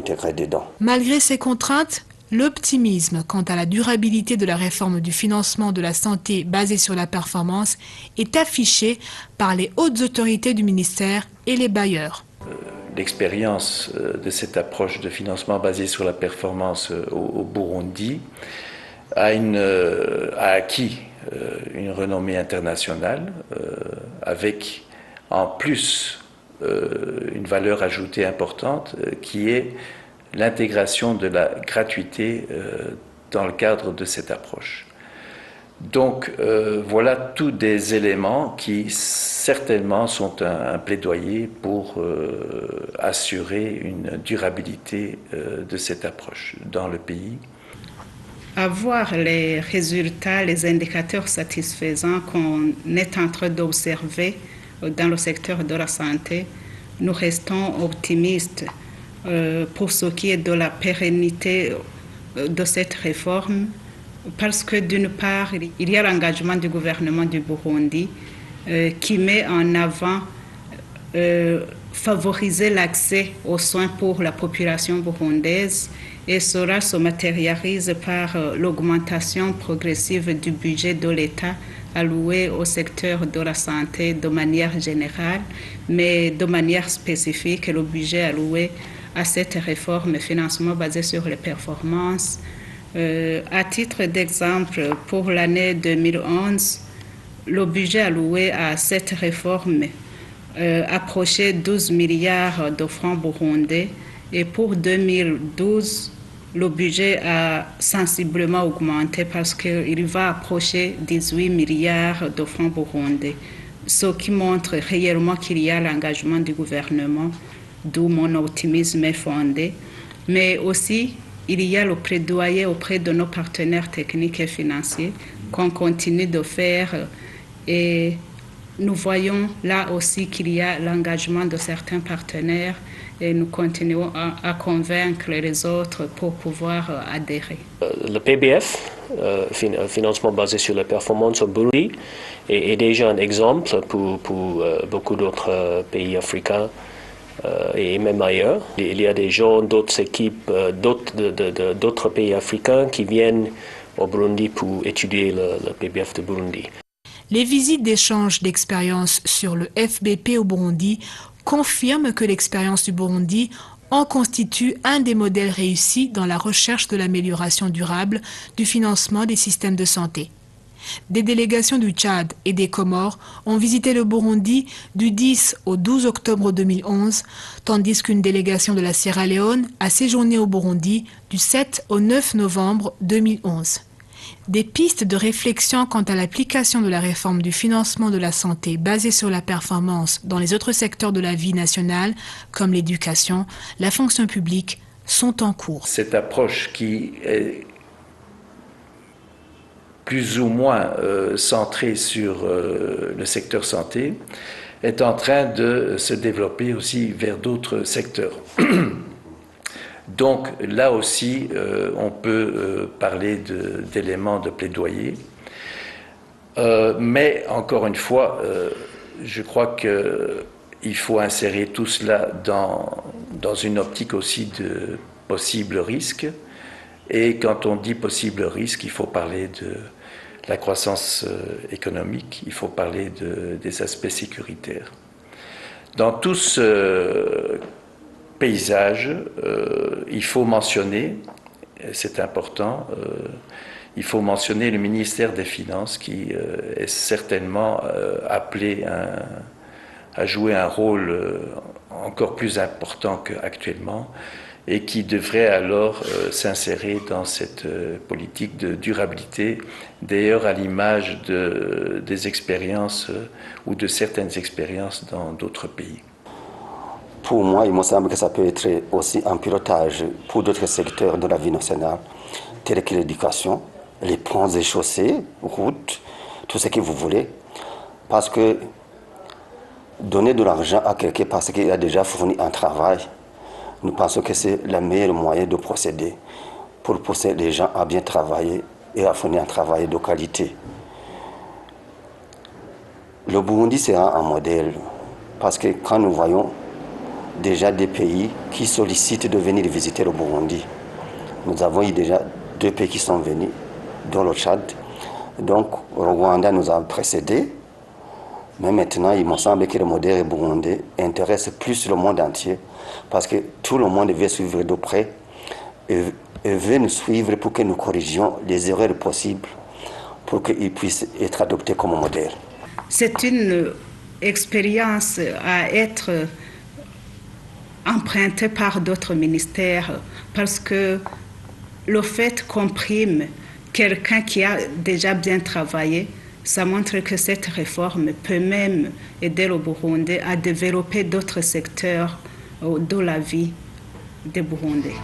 intégrés dedans. Malgré ces contraintes, l'optimisme quant à la durabilité de la réforme du financement de la santé basée sur la performance est affiché par les hautes autorités du ministère et les bailleurs. L'expérience de cette approche de financement basée sur la performance au Burundi a acquis une renommée internationale avec en plus une valeur ajoutée importante qui est l'intégration de la gratuité dans le cadre de cette approche. Donc voilà tous des éléments qui certainement sont un plaidoyer pour assurer une durabilité de cette approche dans le pays. Avoir les résultats, les indicateurs satisfaisants qu'on est en train d'observer dans le secteur de la santé, nous restons optimistes pour ce qui est de la pérennité de cette réforme. Parce que d'une part, il y a l'engagement du gouvernement du Burundi qui met en avant favoriser l'accès aux soins pour la population burundaise et cela se matérialise par l'augmentation progressive du budget de l'État alloué au secteur de la santé de manière générale, mais de manière spécifique, le budget alloué à cette réforme financement basé sur les performances. À titre d'exemple, pour l'année 2011, le budget alloué à cette réforme approchait 12 milliards de francs burundais et pour 2012, le budget a sensiblement augmenté parce qu'il va approcher 18 milliards de francs burundais, ce qui montre réellement qu'il y a l'engagement du gouvernement, d'où mon optimisme est fondé, mais aussi il y a le plaidoyer auprès de nos partenaires techniques et financiers qu'on continue de faire et nous voyons là aussi qu'il y a l'engagement de certains partenaires et nous continuons à convaincre les autres pour pouvoir adhérer. Le PBF, financement basé sur la performance au Burundi, est déjà un exemple pour beaucoup d'autres pays africains. Et même ailleurs. Il y a des gens d'autres équipes, d'autres pays africains qui viennent au Burundi pour étudier le PBF de Burundi. Les visites d'échange d'expériences sur le FBP au Burundi confirment que l'expérience du Burundi en constitue un des modèles réussis dans la recherche de l'amélioration durable du financement des systèmes de santé. Des délégations du Tchad et des Comores ont visité le Burundi du 10 au 12 octobre 2011, tandis qu'une délégation de la Sierra Leone a séjourné au Burundi du 7 au 9 novembre 2011. Des pistes de réflexion quant à l'application de la réforme du financement de la santé basée sur la performance dans les autres secteurs de la vie nationale, comme l'éducation, la fonction publique, sont en cours. Cette approche qui est plus ou moins centré sur le secteur santé, est en train de se développer aussi vers d'autres secteurs. Donc là aussi, on peut parler d'éléments de plaidoyer. Mais encore une fois, je crois qu'il faut insérer tout cela dans une optique aussi de possibles risques. Et quand on dit possible risque, il faut parler de la croissance économique, il faut parler des aspects sécuritaires. Dans tout ce paysage, il faut mentionner, c'est important, il faut mentionner le ministère des Finances qui est certainement appelé à jouer un rôle encore plus important qu'actuellement, et qui devrait alors s'insérer dans cette politique de durabilité, d'ailleurs à l'image des expériences ou de certaines expériences dans d'autres pays. Pour moi, il me semble que ça peut être aussi un pilotage pour d'autres secteurs de la vie nationale, tels que l'éducation, les ponts et chaussées, routes, tout ce que vous voulez. Parce que donner de l'argent à quelqu'un parce qu'il a déjà fourni un travail, nous pensons que c'est le meilleur moyen de procéder pour pousser les gens à bien travailler et à fournir un travail de qualité. Le Burundi sera un modèle parce que quand nous voyons déjà des pays qui sollicitent de venir visiter le Burundi. Nous avons eu déjà 2 pays qui sont venus, dont le Tchad. Donc, le Rwanda nous a précédés. Mais maintenant, il me semble que le modèle burundais intéresse plus le monde entier parce que tout le monde veut suivre de près et veut nous suivre pour que nous corrigions les erreurs possibles pour qu'ils puissent être adoptés comme modèle. C'est une expérience à être empruntée par d'autres ministères parce que le fait qu'on prime quelqu'un qui a déjà bien travaillé, ça montre que cette réforme peut même aider le Burundi à développer d'autres secteurs de la vie des Burundais.